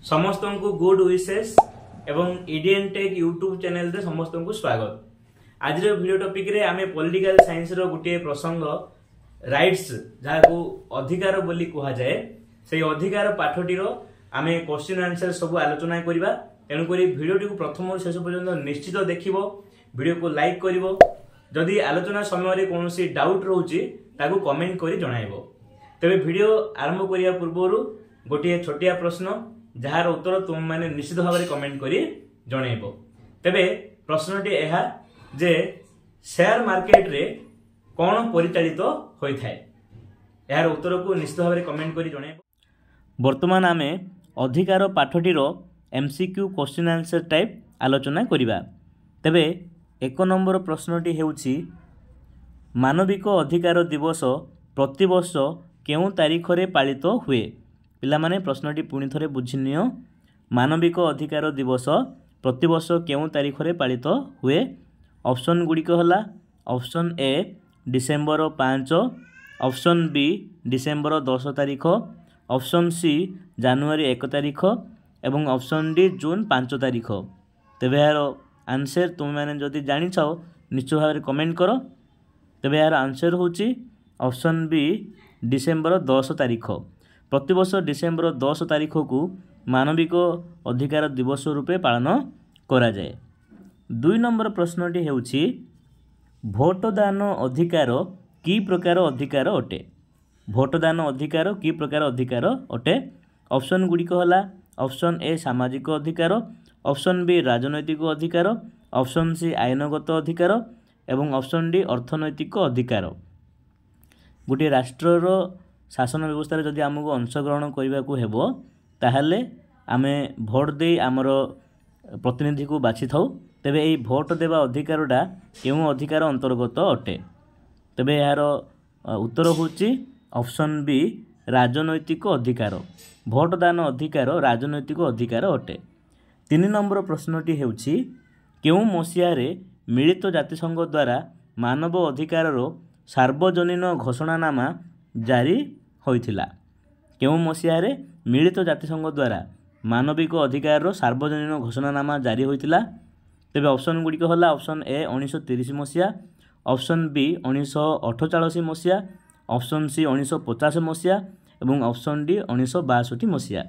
समस्त को गुड विशेष एवं इंडियन टेक यूट्यूब चैनल रे समस्त को स्वागत। आज वीडियो टॉपिक रे आमे पॉलिटिकल साइंस रो गुटे प्रसंग राइट्स जाको अधिकार बोली कहा जाए से अधिकार पाठटी रो आमे क्वेश्चन आंसर सब आलोचना करबा। तेणु करी वीडियो टी प्रथम शेष पर्यंत निश्चित देखिबो, वीडियो को लाइक करिवो, जदि आलोचना समय रे कोनोसी डाउट रहउची ताको कमेंट करी जणाइबो। तबे वीडियो आरंभ करिया पूर्वरु गोटे छोटिया प्रश्न जार उत्तर तुम माने निश्चित भाव में कमेंट करी जणाइबो। तबे प्रश्नटी एहा जे शेयर मार्केट रे कोन परिचालित होई थाए, यार उत्तर को निश्चित भाव में कमेंट करी जणाइबो। वर्तमान आमे अधिकार पाठटी रो एमसीक्यू क्वेश्चन आंसर टाइप आलोचना करिबा। तबे एक नंबर प्रश्नटी हेउची मानविक अधिकार दिवस प्रति वर्ष केउ तारीख रे पालित हुए। पिला माने प्रश्नटी पुणी थरे बुझिनियो। मानविक अधिकार दिवस प्रति वर्ष केउ तारीख रे पालित हुए। ऑप्शन गुड़िक हला option A December 5, option B December 10 तारीख, ऑप्शन सी जनवरी 1 तारीख एवं ऑप्शन डी जून 5 तारीख। तेबे यार आंसर तुम मैंने जदि जानी छो निश्चय भाव में कमेंट करो। तेबे यार आंसर होची ऑप्शन बी डिसेम्बर 10 तारीख। प्रतिवर्ष डिसेम्बर 10 तारीख को मानविक अधिकार दिवस रूपे पालन करा जाए। 2 नंबर प्रश्नटी हेउछि भोटदान अधिकार की प्रकार अधिकार अटे। भोटदान अधिकार की प्रकार अधिकार अटे। ऑप्शन गुड़िक हला ऑप्शन ए सामाजिक अधिकार, ऑप्शन बी राजनैतिक अधिकार, ऑप्शन सी आईनगत अधिकार एवं ऑप्शन डी अर्थनैतिक अधिकार। गोटे राष्ट्रर शासन व्यवस्था जदि आमको अंशग्रहण करने को हेबो ताहले आमे भोट दे आमर प्रतिनिधि को बाछि थाउ। तेबे एई भोट देवा अधिकारटा केउ अधिकार अंतर्गत अटे। तेबे यार उत्तर होची ऑप्शन बी राजनैतिक अधिकार। भोटदान अधिकार राजनैतिक अधिकार अटे। 3 नंबर प्रश्नटी हेउछि केउ मसिया रे मिलित जातिसंघ द्वारा मानव अधिकारर सार्वजनीन घोषणानामा जारी होइथिला। केउ मसिया रे मिलित जातिसंघ द्वारा मानविक अधिकार सार्वजनीन घोषणानामा जारी होइथिला। तेबे ऑप्शन गुड़िक हला ऑप्शन ए 1930 मसिया, ऑप्शन बी 1948 मसिया, ऑप्शन सी 1950 मसिया एवं ऑप्शन डी 1962 मसिया।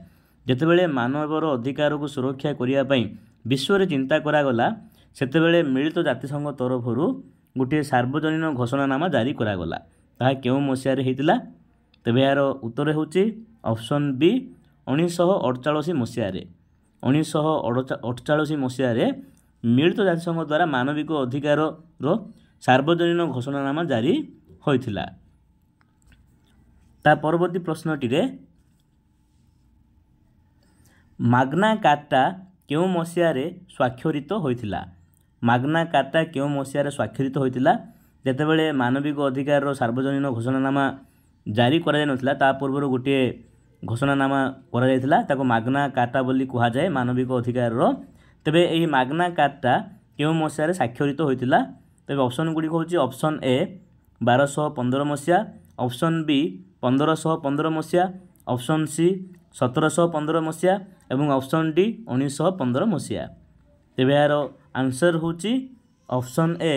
जेतेबेले मानवर अधिकार को सुरक्षा करिया पई विश्व रे चिंता करागला सेतेबेले मिलित जातिसंघ तरफरु गोटे सार्वजनीन घोषणानामा जारी करागला। ताहा केउ मसिया रे हेतिला। तेबे यार उत्तर होची ऑप्शन बी 1948 मसिया रे। 1948 मसिया रे मिलित जातिसंघ द्वारा मानविक अधिकार रो सार्वजनीन घोषणानामा जारी होइथिला। ता परवर्ती प्रश्नटी रे माग्ना कार्टा केउ मसिया रे स्वाक्षरित होइथिला। माग्ना कार्टा केउ मसिया रे स्वाक्षरित होइथिला। जेतेबेले मानविक अधिकार रो सार्वजनीन घोषणानामा जारी करा जाय नथिला ता पूर्व गोटे घोषणानामा करा जायथिला ताको माग्ना कार्टा बोली कहा जाय मानविक अधिकार रो। तेबे एही माग्ना कार्टा केउ मसिया रे स्वाक्षरित होइथिला। तेबे ऑप्शन गुडी होची ऑप्शन ए 1215 मसिया, ऑप्शन बी 1515 मसिया, ऑप्शन सी 1715 मसिया एवं ऑप्शन डी 1915 मसिया। तेबे यार आंसर होची ऑप्शन ए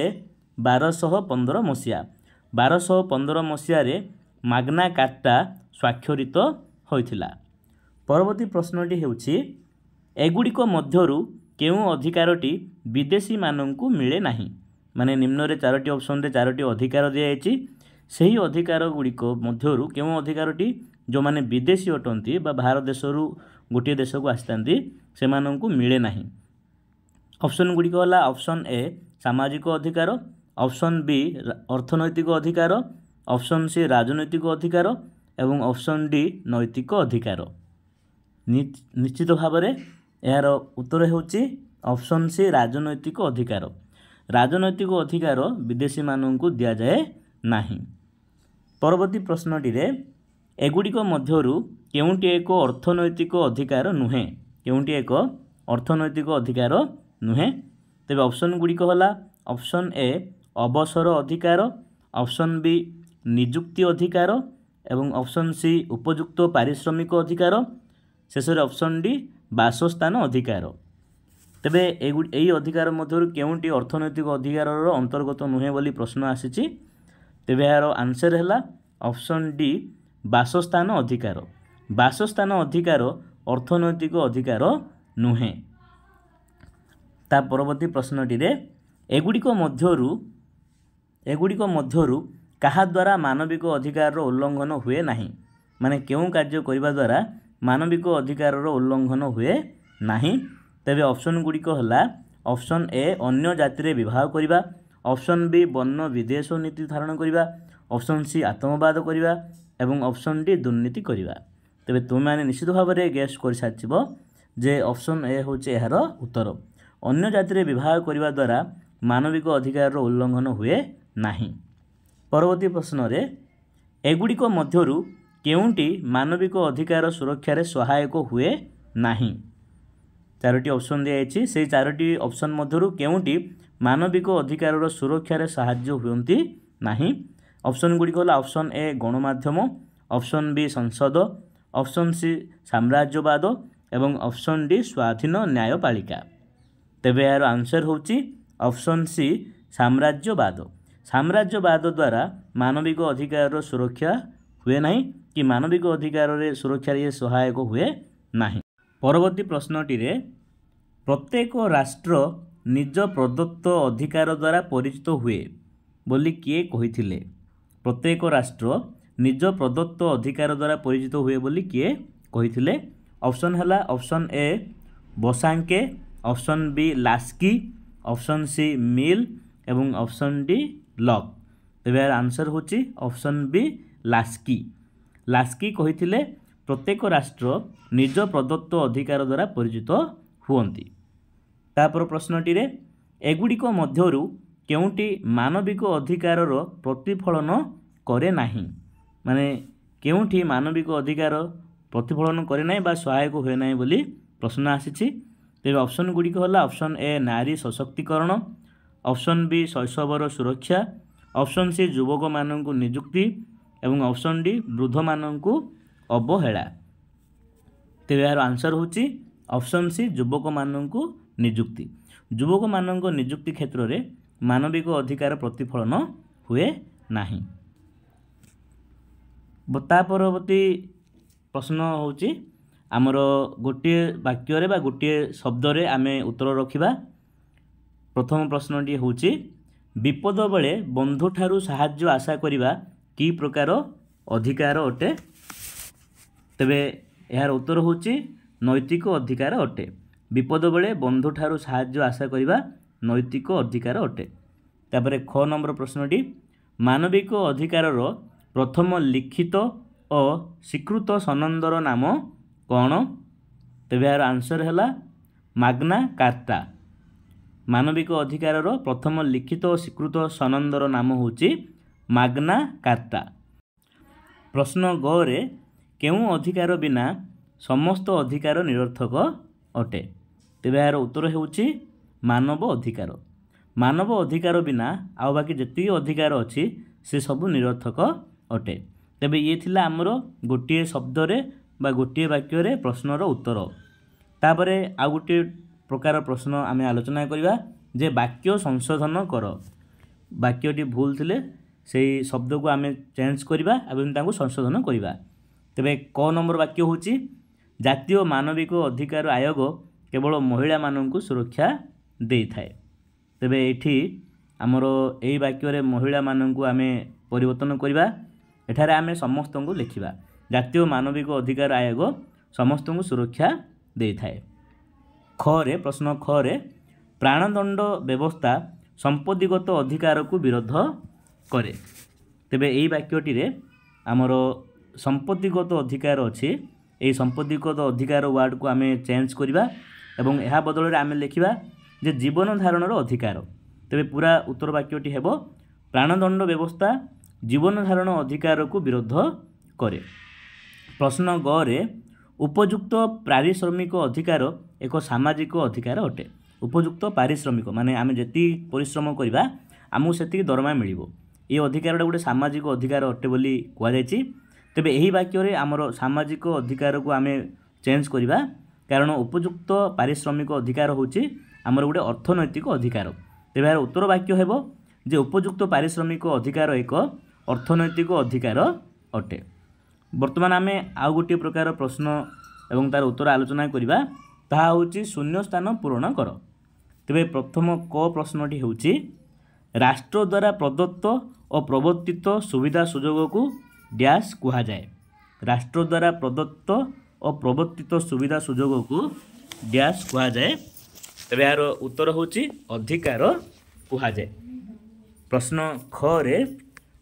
1215 मसिया। 1215 मसिया रे माग्ना कार्टा स्वाक्षरित होइथिला। परवर्ती प्रश्नटी हेउछि एगुड़िक मध्यरु केउ अधिकारटी विदेशी माननकु मिले नाही। माने निम्न रे 4टी ऑप्शन रे 4टी अधिकार दिया जायछि। सही अधिकार गुड़िक मध्यरु केउ अधिकारटी जो माने विदेशी अटंती बा भारत देशरु गोटे देश को आस्तांती से माननकु मिले नाही। ऑप्शन गुड़िक हला ऑप्शन ए सामाजिक अधिकार, ऑप्शन बी अर्थनैतिक अधिकार, ऑप्शन सी राजनैतिक अधिकार एवं ऑप्शन डी नैतिक अधिकार। निश्चित भाव में यार उत्तर होची ऑप्शन सी राजनैतिक अधिकार। राजनैतिक अधिकार विदेशी माननकु दिया जाए नाही। परवर्ती प्रश्नटी रे एगुड़िक मध्यरु केउंटी एक अर्थनैतिक अधिकार नुहे। केउंटी एक अर्थनैतिक अधिकार नुहे। तेबे ऑप्शन गुड़िक हला ऑप्शन ए अवसर अधिकार, ऑप्शन बी निजुक्ति अधिकार एवं ऑप्शन सी उपयुक्त पारिश्रमिक अधिकार, शेष ऑप्शन डी ବାସସ୍ଥାନ ଅଧିକାର। ତେବେ ଏହି ଅଧିକାର ମଧ୍ୟରୁ କେଉଁଟି ଅର୍ଥନୈତିକ ଅଧିକାରର ଅନ୍ତର୍ଗତ ନୁହେଁ ବୋଲି ପ୍ରଶ୍ନ ଆସିଛି। ତେବେ ଏହାର ଆନ୍ସର ହେଲା ଅପସନ୍ ଡି ବାସସ୍ଥାନ ଅଧିକାର। ବାସସ୍ଥାନ ଅଧିକାର ଅର୍ଥନୈତିକ ଅଧିକାର ନୁହେଁ। ତା ପରବର୍ତ୍ତୀ ପ୍ରଶ୍ନଟିରେ ଏଗୁଡ଼ିକ ମଧ୍ୟରୁ କାହା ଦ୍ୱାରା ମାନବିକ ଅଧିକାରର ଉଲ୍ଲଂଘନ ହୁଏ ନାହିଁ। ମାନେ କେଉଁ କାର୍ଯ୍ୟ କରିବା ଦ୍ୱାରା ମାନବିକ ଅଧିକାରର ଉଲ୍ଲଂଘନ ହୁଏ ନାହିଁ। ତେବେ ଅପସନ୍ ଗୁଡ଼ିକ ହେଲା ଅପସନ୍ ଏ ଅନ୍ୟ ଜାତିରେ ବିବାହ କରିବା, ଅପସନ୍ ବି ବର୍ଣ୍ଣ ବିଦ୍ୱେଷ ନୀତି ଧାରଣ କରିବା, ଅପସନ୍ ସି ଆତଙ୍କବାଦ କରିବା ଏବଂ ଅପସନ୍ ଡି ଦୁର୍ନୀତି କରିବା। ତେବେ ତୁମେମାନେ ନିଶ୍ଚିତ ଭାବରେ ଗେସ୍ କରିସାରିଥିବ ଯେ ଅପସନ୍ ଏ ହେଉଛି ଏହାର ଉତ୍ତର। ଅନ୍ୟ ଜାତିରେ ବିବାହ କରିବା ଦ୍ୱାରା ମାନବିକ ଅଧିକାରର ଉଲ୍ଲଂଘନ ହୁଏ ନାହିଁ। ପରବର୍ତ୍ତୀ ପ୍ରଶ୍ନରେ ଏଗୁଡ଼ିକ ମଧ୍ୟରୁ କେଉଁଟି ମାନବିକ ଅଧିକାର ସୁରକ୍ଷାରେ ସହାୟକ ହୁଏ ନାହିଁ। ଚାରୋଟି ଅପସନ୍ ଦିଆଯାଇଛି। ସେହି ଚାରୋଟି ଅପସନ୍ ମଧ୍ୟରୁ କେଉଁଟି ମାନବିକ ଅଧିକାରର ସୁରକ୍ଷାରେ ସାହାଯ୍ୟ ହୁଅନ୍ତି ନାହିଁ। ଅପସନ୍ ଗୁଡ଼ିକ ହେଲା ଅପସନ୍ ଏ ଗଣମାଧ୍ୟମ, ଅପସନ୍ ବି ସଂସଦ, ଅପସନ୍ ସି ସାମ୍ରାଜ୍ୟବାଦ ଏବଂ ଅପସନ୍ ଡି ସ୍ୱାଧୀନ ନ୍ୟାୟପାଳିକା। ତେବେ ଏହାର ଆନ୍ସର ହେଉଛି ଅପସନ୍ ସି ସାମ୍ରାଜ୍ୟବାଦ। ସାମ୍ରାଜ୍ୟବାଦ ଦ୍ୱାରା ମାନବିକ ଅଧିକାରର ସୁରକ୍ଷା ହୁଏ ନାହିଁ କି ମାନବିକ ଅଧିକାରରେ ସୁରକ୍ଷାରେ ସହାୟକ ହୁଏ ନାହିଁ। ପରବର୍ତ୍ତୀ ପ୍ରଶ୍ନଟିରେ ପ୍ରତ୍ୟେକ ରାଷ୍ଟ୍ର ନିଜ ପ୍ରଦତ୍ତ ଅଧିକାର ଦ୍ୱାରା ପରିଚିତ ହୁଏ ବୋଲି କିଏ କହିଥିଲେ। ପ୍ରତ୍ୟେକ ରାଷ୍ଟ୍ର ନିଜ ପ୍ରଦତ୍ତ ଅଧିକାର ଦ୍ୱାରା ପରିଚିତ ହୁଏ ବୋଲି କିଏ କହିଥିଲେ। ଅପସନ୍ ହେଲା option A Bosanquet, option B Laski, option C Mill ଏବଂ ଅପସନ୍ ଡି ଲକ୍। ତେବେ ଏହାର ଆନ୍ସର ହେଉଛି ଅପସନ୍ ବି ଲାସ୍କି। ଲାସ୍କି କହିଥିଲେ ପ୍ରତ୍ୟେକ ରାଷ୍ଟ୍ର ନିଜ ପ୍ରଦତ୍ତ ଅଧିକାର ଦ୍ୱାରା ପରିଚିତ ହୁଅନ୍ତି। ତାପରେ ପ୍ରଶ୍ନଟିରେ ଏଗୁଡ଼ିକ ମଧ୍ୟରୁ କେଉଁଟି ମାନବିକ ଅଧିକାରର ପ୍ରତିଫଳନ କରେ ନାହିଁ। ମାନେ କେଉଁଠି ମାନବିକ ଅଧିକାର ପ୍ରତିଫଳନ କରେ ନାହିଁ ବା ସହାୟକ ହୁଏ ନାହିଁ ବୋଲି ପ୍ରଶ୍ନ ଆସିଛି। ତେବେ ଅପସନ୍ ଗୁଡ଼ିକ ହେଲା ଅପସନ୍ ଏ ନାରୀ ସଶକ୍ତିକରଣ, ଅପସନ୍ ବି ଶୈଶବର ସୁରକ୍ଷା, ଅପସନ୍ ସି ଯୁବକମାନଙ୍କୁ ନିଯୁକ୍ତି ଏବଂ ଅପସନ୍ ଡି ବୃଦ୍ଧମାନଙ୍କୁ ଅବହେଳା। ତେବେ ଏହାର ଆନ୍ସର ହେଉଛି ଅପସନ୍ ସି ଯୁବକମାନଙ୍କୁ ନିଯୁକ୍ତି। ଯୁବକମାନଙ୍କ ନିଯୁକ୍ତି କ୍ଷେତ୍ରରେ ମାନବିକ ଅଧିକାର ପ୍ରତିଫଳନ ହୁଏ ନାହିଁ। ତା ପରବର୍ତ୍ତୀ ପ୍ରଶ୍ନ ହେଉଛି ଆମର ଗୋଟିଏ ବାକ୍ୟରେ ବା ଗୋଟିଏ ଶବ୍ଦରେ ଆମେ ଉତ୍ତର ରଖିବା। ପ୍ରଥମ ପ୍ରଶ୍ନଟି ହେଉଛି ବିପଦ ବେଳେ ବନ୍ଧୁଠାରୁ ସାହାଯ୍ୟ ଆଶା କରିବା କି ପ୍ରକାର ଅଧିକାର ଅଟେ। ତେବେ ଏହାର ଉତ୍ତର ହେଉଛି ନୈତିକ ଅଧିକାର ଅଟେ। ବିପଦ ବେଳେ ବନ୍ଧୁଠାରୁ ସାହାଯ୍ୟ ଆଶା କରିବା ନୈତିକ ଅଧିକାର ଅଟେ। ତାପରେ ଖ ନମ୍ବର ପ୍ରଶ୍ନଟି ମାନବିକ ଅଧିକାରର ପ୍ରଥମ ଲିଖିତ ଓ ସ୍ୱୀକୃତ ସନନ୍ଦର ନାମ କ'ଣ। ତେବେ ଏହାର ଆନ୍ସର ହେଲା ମାଗ୍ନା କାର୍ଟା। ମାନବିକ ଅଧିକାରର ପ୍ରଥମ ଲିଖିତ ଓ ସ୍ୱୀକୃତ ସନନ୍ଦର ନାମ ହେଉଛି ମାଗ୍ନା କାର୍ଟା। ପ୍ରଶ୍ନ ଗରେ କେଉଁ ଅଧିକାର ବିନା ସମସ୍ତ ଅଧିକାର ନିରର୍ଥକ ଅଟେ। ତେବେ ଏହାର ଉତ୍ତର ହେଉଛି ମାନବ ଅଧିକାର। ମାନବ ଅଧିକାର ବିନା ଆଉ ବାକି ଯେତିକି ଅଧିକାର ଅଛି ସେ ସବୁ ନିରର୍ଥକ ଅଟେ। ତେବେ ଇଏ ଥିଲା ଆମର ଗୋଟିଏ ଶବ୍ଦରେ ବା ଗୋଟିଏ ବାକ୍ୟରେ ପ୍ରଶ୍ନର ଉତ୍ତର। ତାପରେ ଆଉ ଗୋଟିଏ ପ୍ରକାର ପ୍ରଶ୍ନ ଆମେ ଆଲୋଚନା କରିବା ଯେ ବାକ୍ୟ ସଂଶୋଧନ କର। ବାକ୍ୟଟି ଭୁଲ ଥିଲେ ସେହି ଶବ୍ଦକୁ ଆମେ ଚେଞ୍ଜ କରିବା ଏବଂ ତାଙ୍କୁ ସଂଶୋଧନ କରିବା। ତେବେ କ ନମ୍ବର ବାକ୍ୟ ହେଉଛି ଜାତୀୟ ମାନବିକ ଅଧିକାର ଆୟୋଗ କେବଳ ମହିଳାମାନଙ୍କୁ ସୁରକ୍ଷା ଦେଇଥାଏ। ତେବେ ଏଇଠି ଆମର ଏହି ବାକ୍ୟରେ ମହିଳାମାନଙ୍କୁ ଆମେ ପରିବର୍ତ୍ତନ କରିବା। ଏଠାରେ ଆମେ ସମସ୍ତଙ୍କୁ ଲେଖିବା ଜାତୀୟ ମାନବିକ ଅଧିକାର ଆୟୋଗ ସମସ୍ତଙ୍କୁ ସୁରକ୍ଷା ଦେଇଥାଏ। ଖରେ ପ୍ରଶ୍ନ ଖରେ ପ୍ରାଣଦଣ୍ଡ ବ୍ୟବସ୍ଥା ସମ୍ପତ୍ତିଗତ ଅଧିକାରକୁ ବିରୋଧ କରେ। ତେବେ ଏହି ବାକ୍ୟଟିରେ ଆମର ସମ୍ପତ୍ତିଗତ ଅଧିକାର ଅଛି। ଏହି ସମ୍ପତ୍ତିଗତ ଅଧିକାର ୱାର୍ଡ଼କୁ ଆମେ ଚେଞ୍ଜ କରିବା ଏବଂ ଏହା ବଦଳରେ ଆମେ ଲେଖିବା ଯେ ଜୀବନ ଧାରଣର ଅଧିକାର। ତେବେ ପୁରା ଉତ୍ତର ବାକ୍ୟଟି ହେବ ପ୍ରାଣଦଣ୍ଡ ବ୍ୟବସ୍ଥା ଜୀବନ ଧାରଣ ଅଧିକାରକୁ ବିରୋଧ କରେ। ପ୍ରଶ୍ନ ଗରେ ଉପଯୁକ୍ତ ପାରିଶ୍ରମିକ ଅଧିକାର ଏକ ସାମାଜିକ ଅଧିକାର ଅଟେ। ଉପଯୁକ୍ତ ପାରିଶ୍ରମିକ ମାନେ ଆମେ ଯେତିକି ପରିଶ୍ରମ କରିବା ଆମକୁ ସେତିକି ଦରମା ମିଳିବ। ଏ ଅଧିକାରଟା ଗୋଟେ ସାମାଜିକ ଅଧିକାର ଅଟେ ବୋଲି କୁହାଯାଇଛି। ତେବେ ଏହି ବାକ୍ୟରେ ଆମର ସାମାଜିକ ଅଧିକାରକୁ ଆମେ ଚେଞ୍ଜ କରିବା कारण उपयुक्त पारिश्रमिक अधिकार होची आमर गोटे अर्थनैतिक अधिकार। तेबे यार उत्तर वाक्य हेबो जे उपयुक्त पारिश्रमिक अधिकार एक अर्थनैतिक अधिकार अटे। वर्तमान आमे आउ गोटे प्रकार प्रश्न एवं तार उत्तर आलोचना करिबा ताहा होची शून्य स्थान पूरण कर। तेबे प्रथम क प्रश्नटी होची राष्ट्र द्वारा प्रदत्त और प्रवर्तित सुविधा सुजोग को डैश कुहा जाए। राष्ट्र द्वारा प्रदत्त और प्रवर्तित सुविधा सुजोग को डैश कुहा जाए। तेबे यार उत्तर होची अधिकार कुहा जाए। प्रश्न ख रे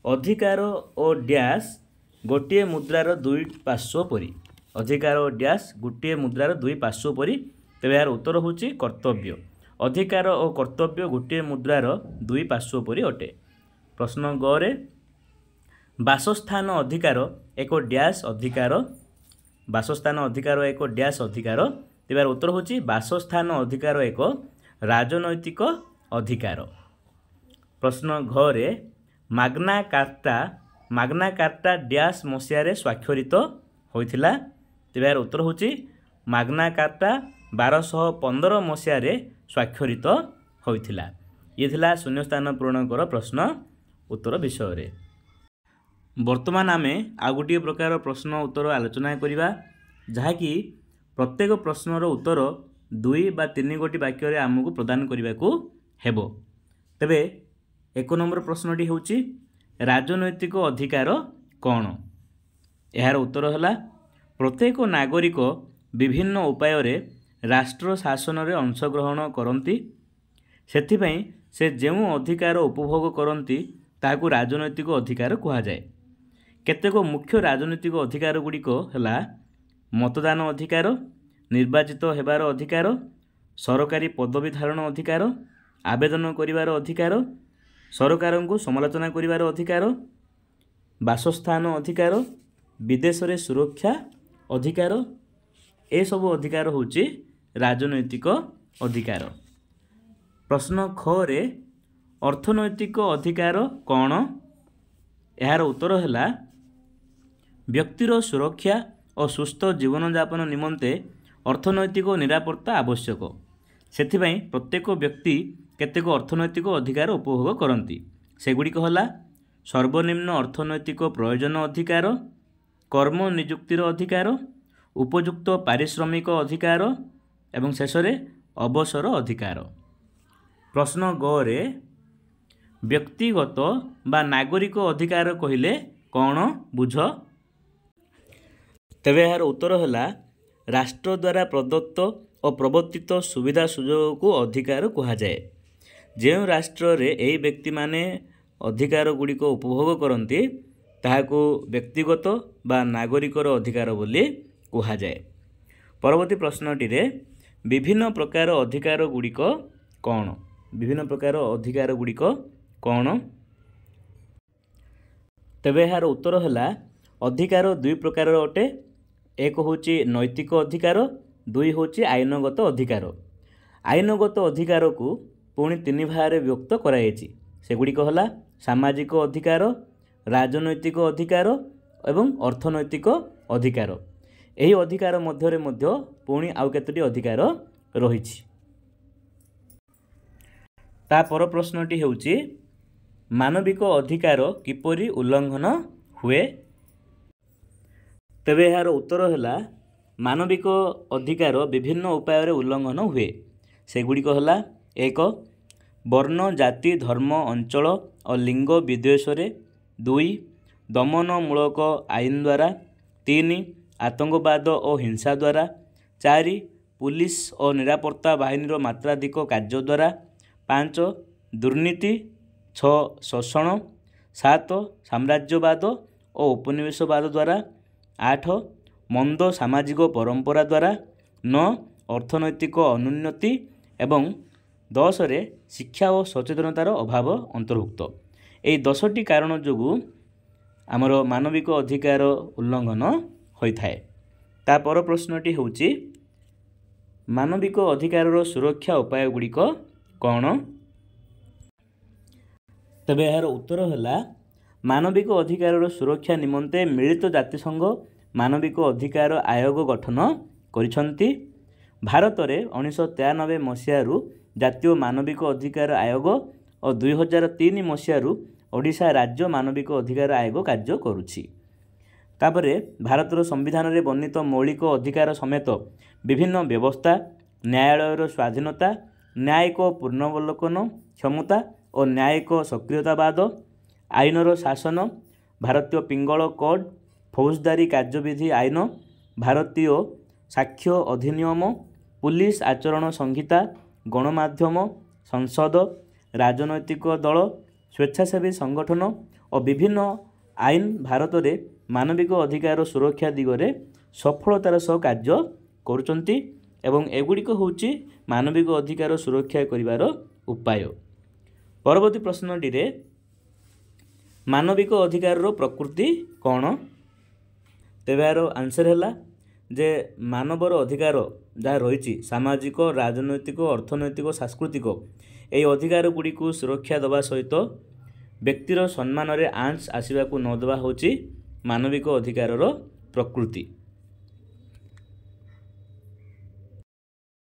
अधिकार और डैश गोटे मुद्रार दुई पार्श्व परी। अधिकार और डैश गोटे मुद्रार दुई पार्श्व परी। तेबे यार उत्तर होची कर्तव्य। अधिकार और कर्तव्य गोटे मुद्रार दुई पार्श्व परी अटे। प्रश्न ग रे बासस्थान अधिकार एक डैश अधिकार। बासस्थान अधिकार एक डैश अधिकार। तेबे उत्तर होची बासस्थान अधिकार एक राजनैतिक अधिकार। प्रश्न घ रे माग्ना कार्टा डैश मसीह स्वाक्षरित होइथिला। तेबे उत्तर होची माग्ना कार्टा 1215 मसीह स्वाक्षरित होइथिला। ये थिला शून्य स्थान पूरण कर प्रश्न उत्तर विषय रे। वर्तमान आमे आ गोटे प्रकार प्रश्न उत्तर आलोचना करिबा जहाँकि प्रत्येक प्रश्नर उत्तर 2 बा 3 गोटी वाक्य आमको प्रदान करने को हेबो। तेबे 1 नंबर प्रश्नटी होची राजनैतिक अधिकार कौन। यार उत्तर है प्रत्येक नागरिक विभिन्न उपाय रे राष्ट्र शासन रे अंशग्रहण करती सेथिपई से जेउ अधिकार उपभोग करती ताकू राजनैतिक अधिकार कहा जाए। केतेक मुख्य राजनैतिक अधिकार गुड़िक है मतदान अधिकार, निर्वाचित हेबार अधिकार, सरकारी पदवी धारण अधिकार, आवेदन करिवार अधिकार, सरकार को समालोचना करिवार अधिकार, बासस्थान अधिकार, विदेश रे सुरक्षा अधिकार। ए सब अधिकार होची राजनैतिक अधिकार। प्रश्न ख रे अर्थनैतिक अधिकार कौन। यार उत्तर है व्यक्तिर सुरक्षा और सुस्थ जीवन यापन निमंते अर्थनैतिक निरापत्ता आवश्यक। सेथिपई प्रत्येक व्यक्ति केतेक अर्थनैतिक अधिकार उपभोग करती। सेगुड़िक है सर्वनिम्न अर्थनैतिक प्रयोजन अधिकार, कर्म नियुक्तिर अधिकार, उपयुक्त पारिश्रमिक अधिकार एवं शेष रे अवसर अधिकार। प्रश्न ग रे व्यक्तिगत बा नागरिक अधिकार कहिले कौन बुझ। तेबे यार उत्तर है राष्ट्र द्वारा प्रदत्त और प्रवर्तित सुविधा सुजोग को अधिकार कहा जाए। जो राष्ट्र रे एई व्यक्ति माने अधिकार गुड़िक उपभोग करती ताहाको व्यक्तिगत बा नागरिकर अधिकार बोली कहा जाए। परवर्ती प्रश्नटी रे विभिन्न प्रकार अधिकार गुड़िक कौन। विभिन्न प्रकार अधिकार गुड़िक कौन। तेबे यार उत्तर है अधिकार 2 प्रकार अटे। एक होची नैतिक अधिकार, 2 होची आईनगत अधिकार। आईनगत अधिकार को पुणी 3 भाग में व्यक्त कराई। सेगुड़िक है सामाजिक अधिकार, राजनैतिक अधिकार एवं अर्थनैतिक अधिकार। यही अधिकार मध्य पुणी आउ केतोटी अधिकार रही। तापर प्रश्नटी हेउची मानविक अधिकार किपरि उल्लंघन हुए। तेबे यार उत्तर है मानविक अधिकार विभिन्न उपाय रे उल्लंघन हुए। सेगुड़िक है 1 वर्ण जाति धर्म अंचल और लिंग विद्वेष, 2 दमनमूलक आईन द्वारा, 3 आतंकवाद और हिंसा द्वारा, 4 पुलिस और निरापत्ता बाहिनीर मात्राधिक कार्य द्वारा, 5 दुर्नीति, 6 शोषण, 7 साम्राज्यवाद और उपनिवेशवाद द्वारा, 8 मंद सामाजिक परंपरा द्वारा, 9 अर्थनैतिक अनुन्नति एवं 10 रे शिक्षा और सचेतनतार अभाव अंतर्भुक्त। यही 10टी कारण जोगु आमर मानविक अधिकार उल्लंघन होता है। तापर प्रश्नटी होची मानविक अधिकार सुरक्षा उपाय गुड़िक कौन। तेबे यार उत्तर है मानविक अधिकार सुरक्षा निमंते मिलित जातिसंघ मानविक अधिकार आयोग गठन करिसंती। ଭାରତରେ 1993 ମସିହାରୁ ଜାତୀୟ ମାନବିକ ଅଧିକାର ଆୟୋଗ ଓ 2003 ମସିହାରୁ ଓଡ଼ିଶା ରାଜ୍ୟ ମାନବିକ ଅଧିକାର ଆୟୋଗ କାର୍ଯ୍ୟ କରୁଛି। ତାପରେ ଭାରତର ସମ୍ବିଧାନରେ ବର୍ଣ୍ଣିତ ମୌଳିକ ଅଧିକାର ସମେତ ବିଭିନ୍ନ ବ୍ୟବସ୍ଥା, ନ୍ୟାୟାଳୟର ସ୍ୱାଧୀନତା, ନ୍ୟାୟିକ ପୁନର୍ବଲୋକନ କ୍ଷମତା ଓ ନ୍ୟାୟିକ ସକ୍ରିୟତାବାଦ, ଆଇନର ଶାସନ, ଭାରତୀୟ ପିଙ୍ଗଳ କୋଡ୍, ଫୌଜଦାରୀ କାର୍ଯ୍ୟବିଧି ଆଇନ, ଭାରତୀୟ ସାକ୍ଷ୍ୟ ଅଧିନିୟମ, ପୁଲିସ ଆଚରଣ ସଂହିତା, ଗଣମାଧ୍ୟମ, ସଂସଦ, ରାଜନୈତିକ ଦଳ, ସ୍ୱେଚ୍ଛାସେବୀ ସଂଗଠନ ଓ ବିଭିନ୍ନ ଆଇନ ଭାରତରେ ମାନବିକ ଅଧିକାର ସୁରକ୍ଷା ଦିଗରେ ସଫଳତାର ସହ କାର୍ଯ୍ୟ କରୁଛନ୍ତି ଏବଂ ଏଗୁଡ଼ିକ ହେଉଛି ମାନବିକ ଅଧିକାର ସୁରକ୍ଷା କରିବାର ଉପାୟ। ପରବର୍ତ୍ତୀ ପ୍ରଶ୍ନଟିରେ ମାନବିକ ଅଧିକାରର ପ୍ରକୃତି କ'ଣ? ତେବେ ଏହାର ଆନ୍ସର ହେଲା ଯେ ମାନବର ଅଧିକାର ଯାହା ରହିଛି ସାମାଜିକ, ରାଜନୈତିକ, ଅର୍ଥନୈତିକ, ସାଂସ୍କୃତିକ ଏହି ଅଧିକାର ଗୁଡ଼ିକୁ ସୁରକ୍ଷା ଦେବା ସହିତ ବ୍ୟକ୍ତିର ସମ୍ମାନରେ ଆଞ୍ଚ ଆସିବାକୁ ନ ଦେବା ହେଉଛି ମାନବିକ ଅଧିକାରର ପ୍ରକୃତି।